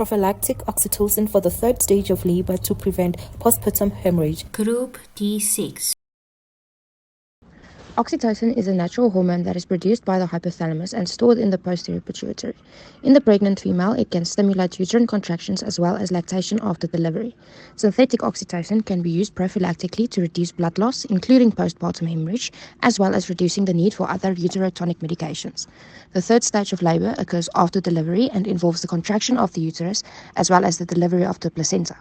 prophylactic oxytocin for the third stage of labor to prevent postpartum hemorrhage. Group D6. Oxytocin is a natural hormone that is produced by the hypothalamus and stored in the posterior pituitary. In the pregnant female, it can stimulate uterine contractions as well as lactation after delivery. Synthetic oxytocin can be used prophylactically to reduce blood loss, including postpartum hemorrhage, as well as reducing the need for other uterotonic medications. The third stage of labor occurs after delivery and involves the contraction of the uterus as well as the delivery of the placenta.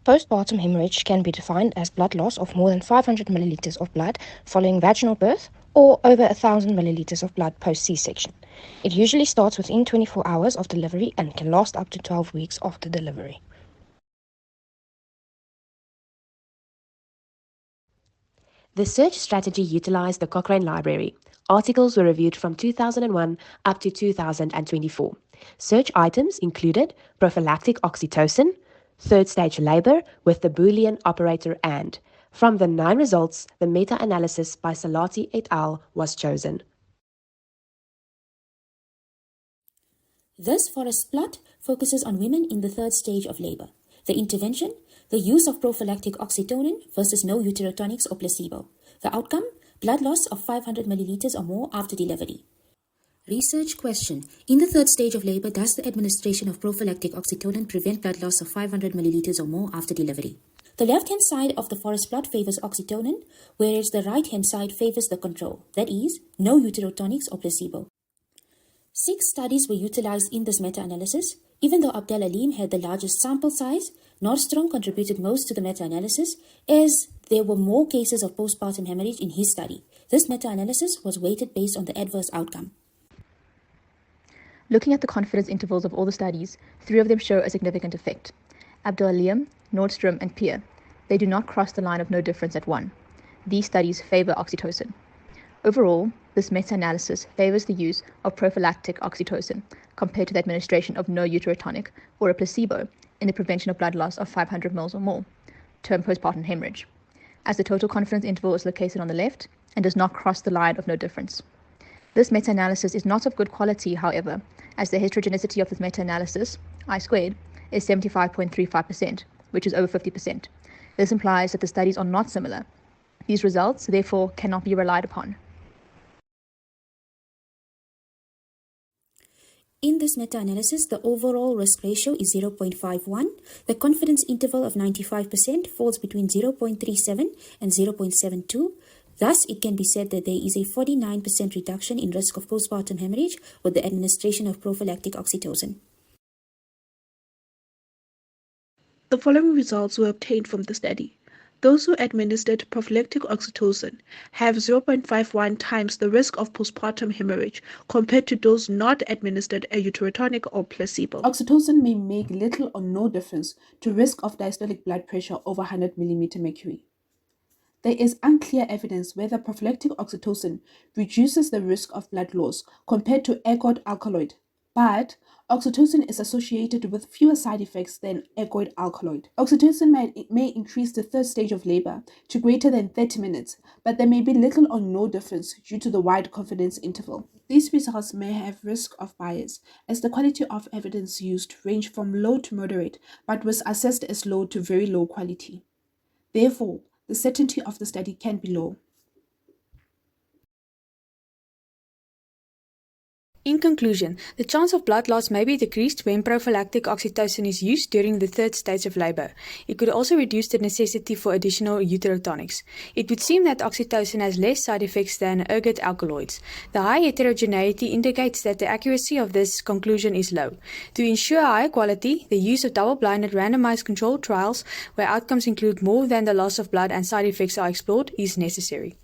Postpartum hemorrhage can be defined as blood loss of more than 500 milliliters of blood following vaginal birth or over 1,000 milliliters of blood post-C-section. It usually starts within 24 hours of delivery and can last up to 12 weeks after delivery. The search strategy utilized the Cochrane Library. Articles were reviewed from 2001 up to 2024. Search items included prophylactic oxytocin, third stage labor with the Boolean operator AND. From the 9 results, the meta-analysis by Salati et al. Was chosen. This forest plot focuses on women in the third stage of labor. The intervention, the use of prophylactic oxytocin versus no uterotonics or placebo. The outcome, blood loss of 500 milliliters or more after delivery. Research question. In the third stage of labor, does the administration of prophylactic oxytocin prevent blood loss of 500 milliliters or more after delivery? The left-hand side of the forest plot favors oxytocin, whereas the right-hand side favors the control, that is, no uterotonics or placebo. 6 studies were utilized in this meta-analysis. Even though Abdel-Alim had the largest sample size, Nordstrom contributed most to the meta-analysis as there were more cases of postpartum hemorrhage in his study. This meta-analysis was weighted based on the adverse outcome. Looking at the confidence intervals of all the studies, 3 of them show a significant effect. Abdel-Alim, Nordstrom, and Peer. They do not cross the line of no difference at 1. These studies favor oxytocin. Overall, this meta-analysis favors the use of prophylactic oxytocin compared to the administration of no uterotonic or a placebo in the prevention of blood loss of 500 ml or more, termed postpartum hemorrhage, as the total confidence interval is located on the left and does not cross the line of no difference. This meta-analysis is not of good quality, however, as the heterogeneity of this meta-analysis, I-squared, is 75.35%, which is over 50%. This implies that the studies are not similar. These results, therefore, cannot be relied upon. In this meta-analysis, the overall risk ratio is 0.51. The confidence interval of 95% falls between 0.37 and 0.72. Thus, it can be said that there is a 49% reduction in risk of postpartum hemorrhage with the administration of prophylactic oxytocin. The following results were obtained from the study. Those who administered prophylactic oxytocin have 0.51 times the risk of postpartum hemorrhage compared to those not administered a uterotonic or placebo. Oxytocin may make little or no difference to risk of diastolic blood pressure over 100 mm mercury. There is unclear evidence whether prophylactic oxytocin reduces the risk of blood loss compared to ergoid alkaloid, but oxytocin is associated with fewer side effects than ergoid alkaloid. Oxytocin may increase the third stage of labor to greater than 30 minutes, but there may be little or no difference due to the wide confidence interval. These results may have risk of bias, as the quality of evidence used ranged from low to moderate, but was assessed as low to very low quality. Therefore, the certainty of the study can be low. In conclusion, the chance of blood loss may be decreased when prophylactic oxytocin is used during the third stage of labor. It could also reduce the necessity for additional uterotonics. It would seem that oxytocin has less side effects than ergoid alkaloids. The high heterogeneity indicates that the accuracy of this conclusion is low. To ensure higher quality, the use of double-blinded randomized controlled trials where outcomes include more than the loss of blood and side effects are explored is necessary.